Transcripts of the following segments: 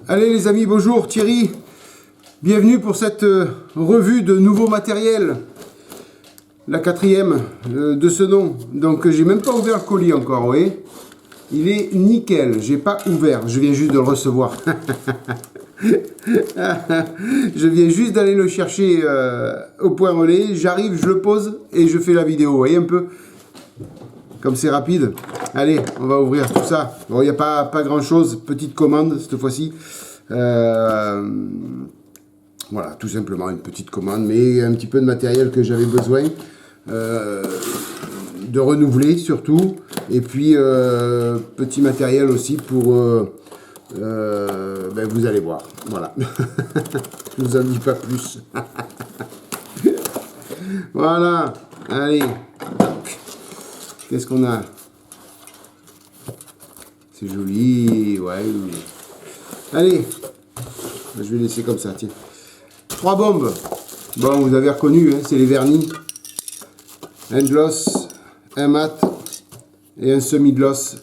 Allez les amis, bonjour Thierry. Bienvenue pour cette revue de nouveaux matériels. La quatrième de ce nom. Donc j'ai même pas ouvert le colis encore, vous voyez. Il est nickel, j'ai pas ouvert, je viens juste de le recevoir. Je viens juste d'aller le chercher au point relais, j'arrive, je le pose et je fais la vidéo, vous voyez un peu. Comme c'est rapide. Allez, on va ouvrir tout ça. Bon, il n'y a pas grand chose, petite commande cette fois-ci. Voilà, tout simplement une petite commande, mais un petit peu de matériel que j'avais besoin de renouveler surtout. Et puis, petit matériel aussi pour... ben, vous allez voir. Voilà. Je vous en dis pas plus. Voilà. Allez. Qu'est-ce qu'on a? C'est joli, ouais. Allez, je vais laisser comme ça, tiens. 3 bombes. Bon, vous avez reconnu, hein, c'est les vernis. Un gloss, un mat et un semi-gloss.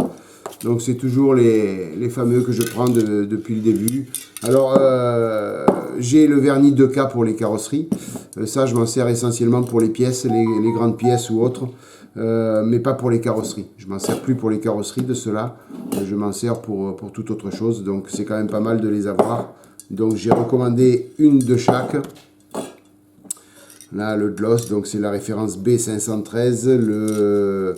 Donc c'est toujours les fameux que je prends depuis le début. Alors, j'ai le vernis 2K pour les carrosseries. Ça, je m'en sers essentiellement pour les pièces, les grandes pièces ou autres. Mais pas pour les carrosseries. Je m'en sers plus pour les carrosseries de ceux-là. Je m'en sers pour toute autre chose. Donc c'est quand même pas mal de les avoir. Donc j'ai recommandé une de chaque. Là le gloss, donc c'est la référence B513. Le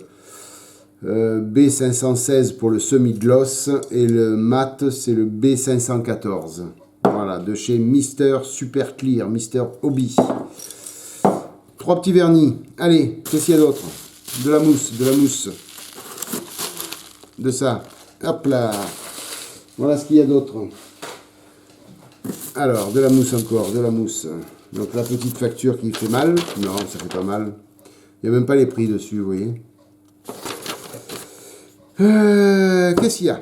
B516 pour le semi-gloss. Et le mat c'est le B514. Voilà, de chez Mister Super Clear, Mister Hobby. 3 petits vernis. Allez, qu'est-ce qu'il y a d'autre? De la mousse, de ça, hop là, voilà ce qu'il y a d'autre. Alors, de la mousse encore, de la mousse, donc la petite facture qui fait mal, non, ça fait pas mal, il n'y a même pas les prix dessus, vous voyez. Qu'est-ce qu'il y a?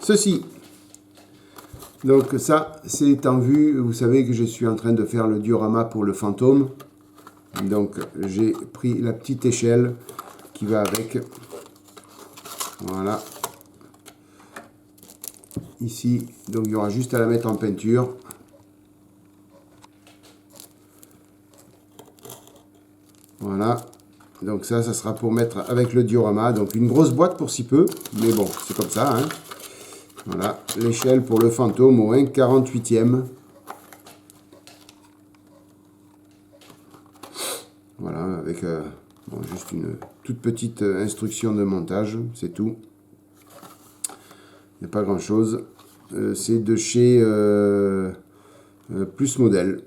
Ceci, donc ça, c'est en vue, vous savez que je suis en train de faire le diorama pour le fantôme. Donc j'ai pris la petite échelle qui va avec. Voilà. Ici, donc il y aura juste à la mettre en peinture. Voilà. Donc ça sera pour mettre avec le diorama. Donc une grosse boîte pour si peu. Mais bon, c'est comme ça. Hein. Voilà. L'échelle pour le fantôme au 1/48e. Voilà, avec bon, juste une toute petite instruction de montage, c'est tout. Il n'y a pas grand chose. C'est de chez Plus Modèle.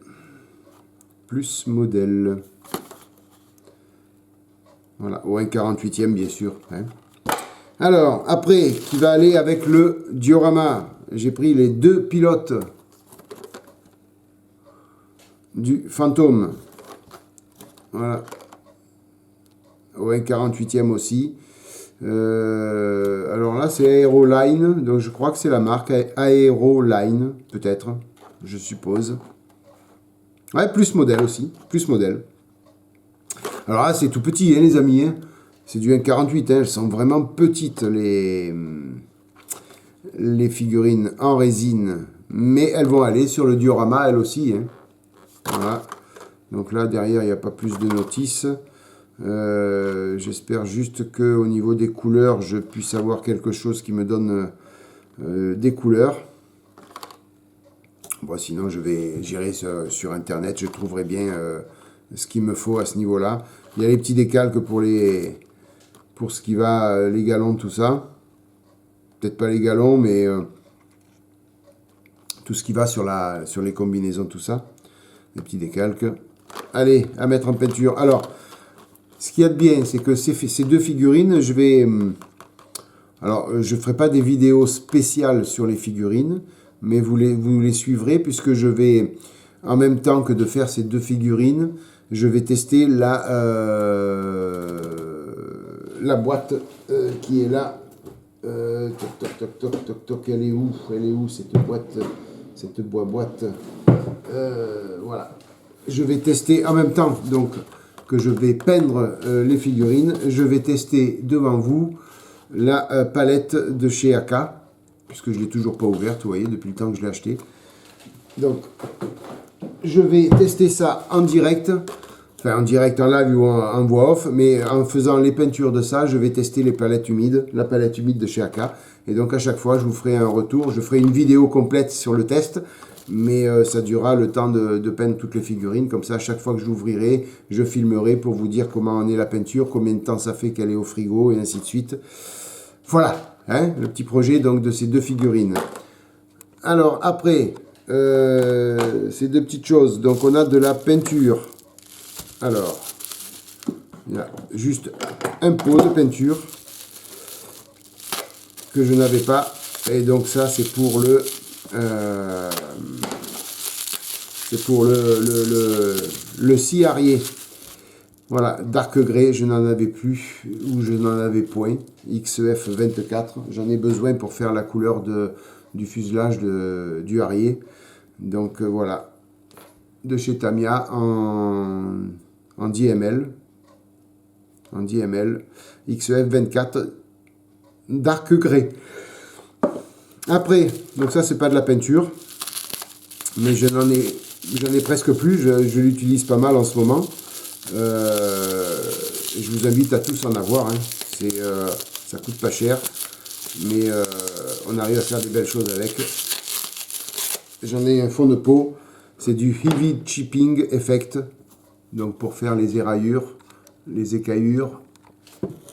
Plus Modèle. Voilà, au 1/48e bien sûr. Hein. Alors, après, qui va aller avec le diorama. J'ai pris les 2 pilotes du fantôme. Voilà, au 1/48e aussi. Alors là, c'est Aeroline, donc je crois que c'est la marque Aeroline, peut-être, je suppose. Ouais, Plus Modèle aussi, Plus Modèle. Alors là, c'est tout petit, hein, les amis. Hein. C'est du 1/48, hein, elles sont vraiment petites, les figurines en résine. Mais elles vont aller sur le diorama, elles aussi. Hein. Voilà. Donc là, derrière, il n'y a pas plus de notices. J'espère juste qu'au niveau des couleurs, je puisse avoir quelque chose qui me donne des couleurs. Bon, sinon, j'irai sur Internet, je trouverai bien ce qu'il me faut à ce niveau-là. Il y a les petits décalques pour ce qui va, les galons, tout ça. Peut-être pas les galons, mais tout ce qui va sur les combinaisons, tout ça. Les petits décalques. Allez, à mettre en peinture. Alors, ce qu'il y a de bien, c'est que ces 2 figurines, je vais... Alors, je ne ferai pas des vidéos spéciales sur les figurines, mais vous les suivrez, puisque je vais, en même temps que de faire ces 2 figurines, je vais tester la boîte qui est là. Toc, elle est où? Elle est où cette boîte? Cette boîte. Voilà. Je vais tester en même temps donc que je vais peindre les figurines. Je vais tester devant vous la palette de chez AK. puisque je ne l'ai toujours pas ouverte, vous voyez, depuis le temps que je l'ai acheté. Donc, je vais tester ça en direct, enfin en direct, en live ou en voix off, mais en faisant les peintures de ça, je vais tester les palettes humides, la palette humide de chez AK. Et donc à chaque fois, je vous ferai un retour, je ferai une vidéo complète sur le test, mais ça durera le temps de peindre toutes les figurines. Comme ça, à chaque fois que je l'ouvrirai, je filmerai pour vous dire comment en est la peinture, combien de temps ça fait qu'elle est au frigo, et ainsi de suite. Voilà, hein, le petit projet donc de ces deux figurines. Alors après, ces deux petites choses, donc on a de la peinture. Alors, il y a juste un pot de peinture que je n'avais pas, et donc ça c'est pour le scie Arrier. Voilà, Dark Grey, je n'en avais plus, ou je n'en avais point, XEF 24, j'en ai besoin pour faire la couleur du fuselage du Arrier. Donc voilà, de chez Tamiya en 10 ml, XEF 24, Dark Grey. Après, donc ça c'est pas de la peinture, mais j'en ai presque plus, je l'utilise pas mal en ce moment. Je vous invite à tous en avoir, hein. Ça coûte pas cher, mais on arrive à faire des belles choses avec. J'en ai un fond de peau, c'est du Heavy Chipping Effect, donc pour faire les éraillures, les écaillures.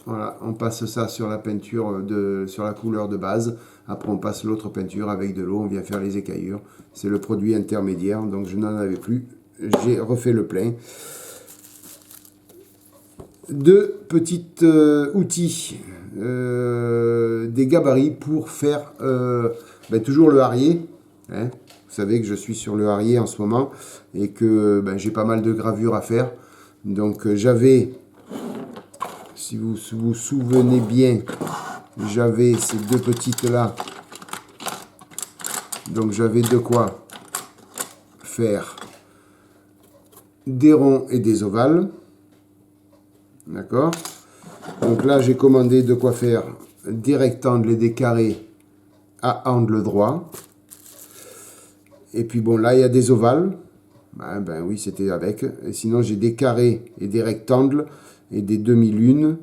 Voilà, on passe ça sur la peinture, sur la couleur de base. Après, on passe l'autre peinture avec de l'eau, on vient faire les écaillures. C'est le produit intermédiaire, donc je n'en avais plus. J'ai refait le plein. Deux petits outils, des gabarits pour faire toujours le Arrier. Hein. Vous savez que je suis sur le Arrier en ce moment et que j'ai pas mal de gravures à faire. Donc j'avais, si vous vous souvenez bien, j'avais ces deux petites là. Donc j'avais de quoi faire des ronds et des ovales. D'accord. Donc là j'ai commandé de quoi faire des rectangles et des carrés à angle droit. Et puis bon, là il y a des ovales. Ben oui, c'était avec. Et sinon j'ai des carrés et des rectangles et des demi-lunes.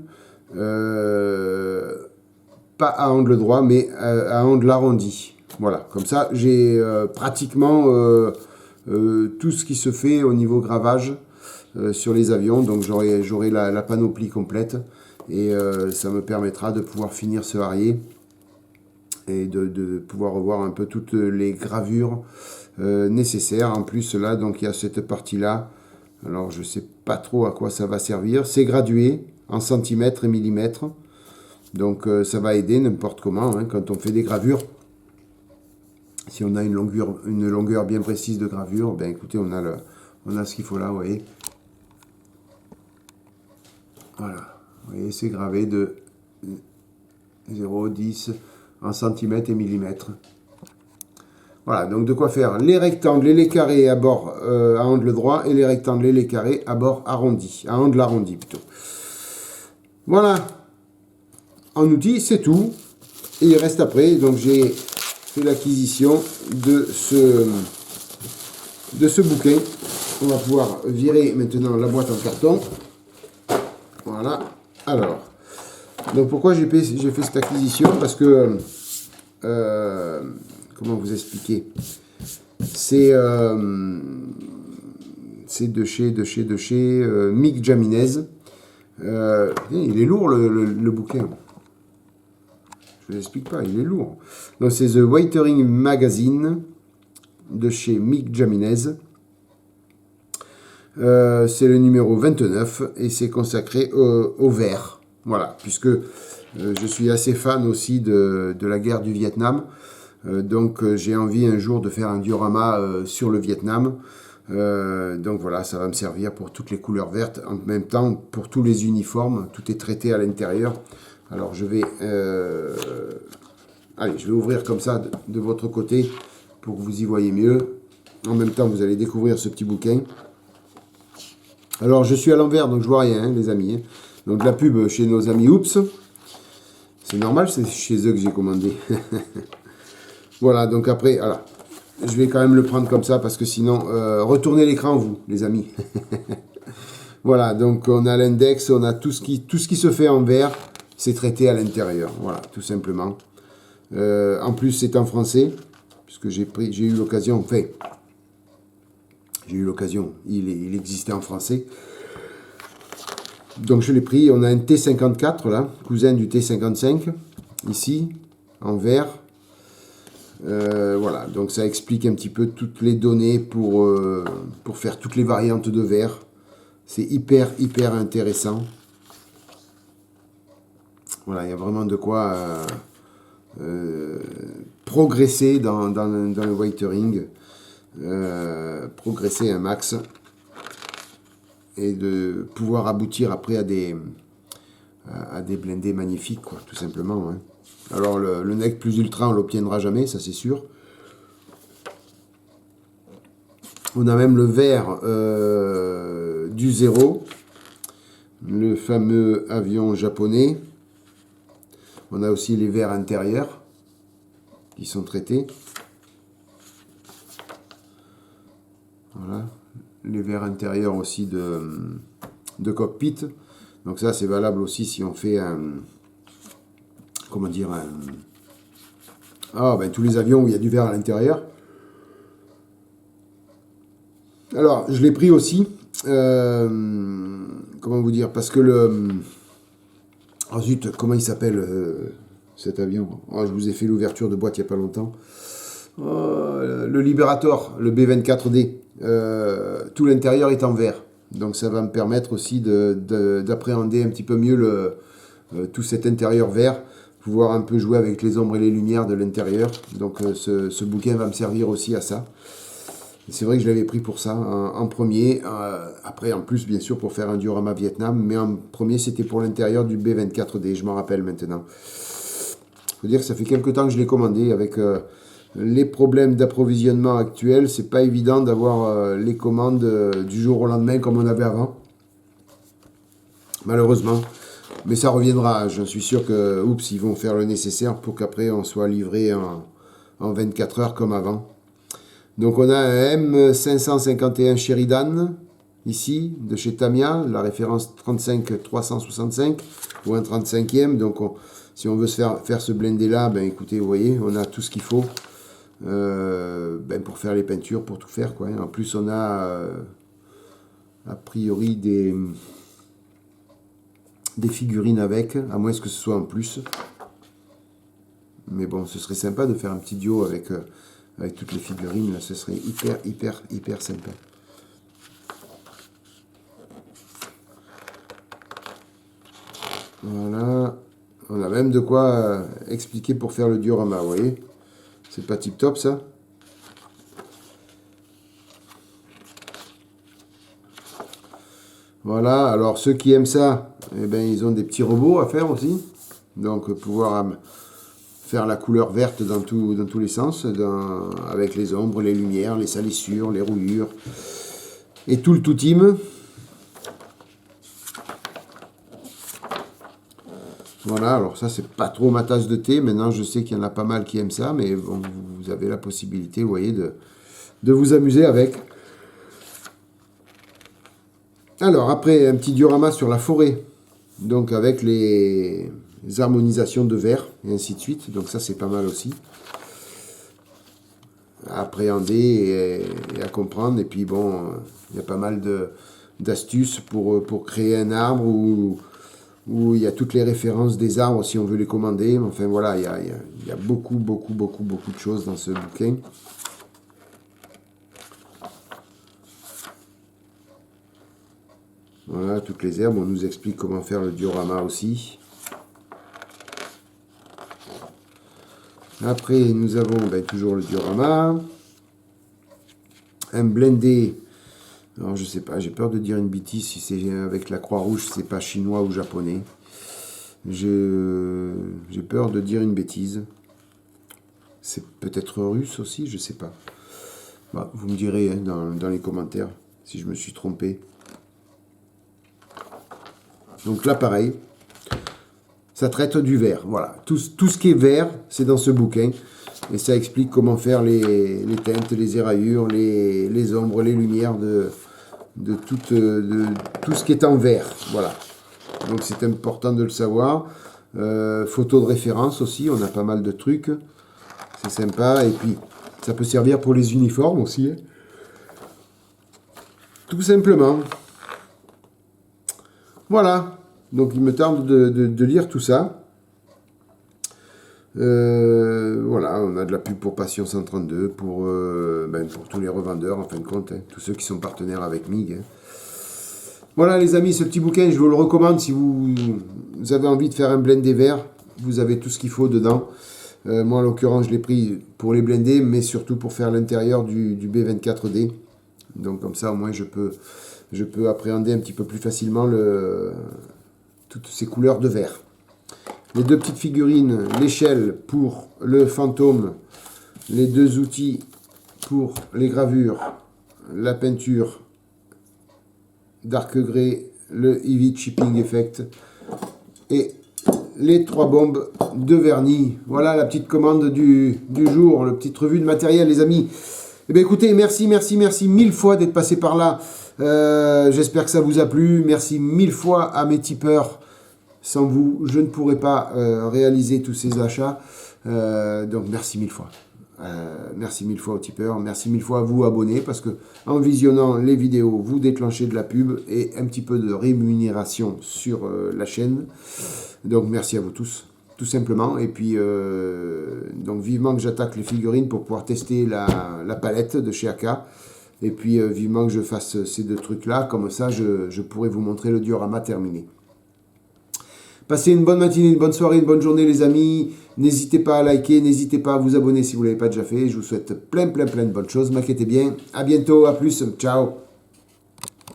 Pas à angle droit, mais à angle arrondi. Voilà, comme ça j'ai pratiquement tout ce qui se fait au niveau gravage sur les avions. Donc j'aurai la panoplie complète et ça me permettra de pouvoir finir ce Arrier et de pouvoir revoir un peu toutes les gravures nécessaires. En plus là, donc il y a cette partie là. Alors je sais pas trop à quoi ça va servir. C'est gradué en centimètres et millimètres. Donc ça va aider n'importe comment hein, quand on fait des gravures. Si on a une longueur bien précise de gravure, ben écoutez, on a ce qu'il faut là, vous voyez. Voilà, vous voyez, c'est gravé de 0,10 en centimètres et millimètres. Voilà, donc de quoi faire les rectangles et les carrés à bord à angle droit et les rectangles et les carrés à bord arrondi, à angle arrondi plutôt. Voilà, en outil, c'est tout. Et il reste après, donc j'ai fait l'acquisition de ce bouquin. On va pouvoir virer maintenant la boîte en carton. Voilà. Alors, donc pourquoi j'ai fait cette acquisition? Parce que, comment vous expliquer? C'est de chez Mick Jaminez. Il est lourd le bouquin. Je ne l'explique pas, il est lourd. Donc c'est The Waitering Magazine de chez Mick Jaminez. C'est le numéro 29 et c'est consacré au vert. Voilà, puisque je suis assez fan aussi de la guerre du Vietnam. Donc j'ai envie un jour de faire un diorama sur le Vietnam. Donc voilà, ça va me servir pour toutes les couleurs vertes. En même temps, pour tous les uniformes, tout est traité à l'intérieur. Alors je vais ouvrir comme ça de votre côté pour que vous y voyez mieux. En même temps, vous allez découvrir ce petit bouquin. Alors je suis à l'envers, donc je vois rien, hein, les amis. Donc la pub chez nos amis Oups. C'est normal, c'est chez eux que j'ai commandé. Voilà, donc après, voilà. Je vais quand même le prendre comme ça parce que sinon, retournez l'écran, vous, les amis. Voilà, donc on a l'index, on a tout ce qui se fait en vert, c'est traité à l'intérieur. Voilà, tout simplement. En plus, c'est en français, puisque j'ai eu l'occasion, enfin, j'ai eu l'occasion, il existait en français. Donc je l'ai pris, on a un T54 là, cousin du T55, ici, en vert. Voilà, donc ça explique un petit peu toutes les données pour faire toutes les variantes de verre. C'est hyper intéressant. Voilà, il y a vraiment de quoi progresser dans le whitering, progresser un max et de pouvoir aboutir après à des blindés magnifiques, quoi, tout simplement. Hein. Alors le NEC plus ultra, on l'obtiendra jamais, ça c'est sûr. On a même le vert du zéro, le fameux avion japonais. On a aussi les verres intérieurs qui sont traités. Voilà, les verres intérieurs aussi de cockpit. Donc ça c'est valable aussi si on fait un... Comment dire tous les avions où il y a du verre à l'intérieur. Alors, je l'ai pris aussi. Comment vous dire? Parce que le... Oh zut, comment il s'appelle cet avion? Oh, je vous ai fait l'ouverture de boîte il n'y a pas longtemps. Oh, le Liberator, le B24D. Tout l'intérieur est en verre. Donc ça va me permettre aussi d'appréhender un petit peu mieux tout cet intérieur vert. Pouvoir un peu jouer avec les ombres et les lumières de l'intérieur. Donc ce bouquin va me servir aussi à ça. C'est vrai que je l'avais pris pour ça en premier. Après, en plus, bien sûr, pour faire un diorama Vietnam. Mais en premier, c'était pour l'intérieur du B24D. Je m'en rappelle maintenant. Il faut dire que ça fait quelques temps que je l'ai commandé. Avec les problèmes d'approvisionnement actuels, c'est pas évident d'avoir les commandes du jour au lendemain comme on avait avant. Malheureusement. Mais ça reviendra. J'en suis sûr que, oups, ils vont faire le nécessaire pour qu'après, on soit livré en 24 heures comme avant. Donc on a un M551 Sheridan, ici, de chez Tamiya, la référence 35365, ou un 35e. Donc si on veut se faire ce blindé là, ben écoutez, vous voyez, on a tout ce qu'il faut pour faire les peintures, pour tout faire, quoi. En plus on a a priori des figurines avec, à moins que ce soit en plus. Mais bon, ce serait sympa de faire un petit duo avec toutes les figurines, là, ce serait hyper sympa. Voilà, on a même de quoi expliquer pour faire le diorama, vous voyez. C'est pas tip top ça. Voilà, alors ceux qui aiment ça, eh ben, ils ont des petits robots à faire aussi. Donc pouvoir faire la couleur verte dans tous les sens, avec les ombres, les lumières, les salissures, les rouillures, et tout le tout team. Voilà, alors ça c'est pas trop ma tasse de thé, maintenant je sais qu'il y en a pas mal qui aiment ça, mais bon, vous avez la possibilité, vous voyez, de vous amuser avec. Alors après, un petit diorama sur la forêt, donc avec les harmonisations de verre, et ainsi de suite, donc ça c'est pas mal aussi. À appréhender et à comprendre, et puis bon, il y a pas mal d'astuces pour créer un arbre, où il y a toutes les références des arbres si on veut les commander. Enfin voilà, il y a beaucoup de choses dans ce bouquin. Voilà, toutes les herbes. On nous explique comment faire le diorama aussi. Après, nous avons toujours le diorama. Un blindé. Alors, je sais pas, j'ai peur de dire une bêtise si c'est avec la Croix-Rouge, c'est pas chinois ou japonais. J'ai peur de dire une bêtise. C'est peut-être russe aussi, je sais pas. Bah, vous me direz hein, dans les commentaires si je me suis trompé. Donc là, pareil, ça traite du verre. Voilà, tout ce qui est vert, c'est dans ce bouquin. Et ça explique comment faire les teintes, les éraillures, les ombres, les lumières de tout ce qui est en vert. Voilà. Donc c'est important de le savoir. Photo de référence aussi, on a pas mal de trucs. C'est sympa. Et puis, ça peut servir pour les uniformes aussi. Hein. Tout simplement. Voilà. Donc il me tarde de lire tout ça. Voilà, on a de la pub pour Passion 132, pour tous les revendeurs, en fin de compte, hein, tous ceux qui sont partenaires avec MIG. Hein. Voilà les amis, ce petit bouquin, je vous le recommande si vous avez envie de faire un blindé vert. Vous avez tout ce qu'il faut dedans. Moi, en l'occurrence, je l'ai pris pour les blindés, mais surtout pour faire l'intérieur du B24D. Donc comme ça, au moins, je peux appréhender un petit peu plus facilement toutes ces couleurs de vert. Les deux petites figurines, l'échelle pour le fantôme, les deux outils pour les gravures, la peinture Dark Grey, le Heavy Chipping Effect et les 3 bombes de vernis. Voilà la petite commande du jour, la petite revue de matériel les amis. Eh bien écoutez, merci 1000 fois d'être passé par là. J'espère que ça vous a plu. Merci 1000 fois à mes tipeurs. Sans vous, je ne pourrais pas réaliser tous ces achats. Donc merci 1000 fois. Merci 1000 fois aux tipeurs. Merci 1000 fois à vous abonnés parce que en visionnant les vidéos, vous déclenchez de la pub et un petit peu de rémunération sur la chaîne. Donc merci à vous tous, tout simplement. Et puis donc vivement que j'attaque les figurines pour pouvoir tester la palette de chez AK. Et puis vivement que je fasse ces deux trucs-là. Comme ça, je pourrai vous montrer le diorama terminé. Passez une bonne matinée, une bonne soirée, une bonne journée les amis. N'hésitez pas à liker, n'hésitez pas à vous abonner si vous ne l'avez pas déjà fait. Je vous souhaite plein de bonnes choses. M'inquiétez bien. À bientôt, à plus. Ciao.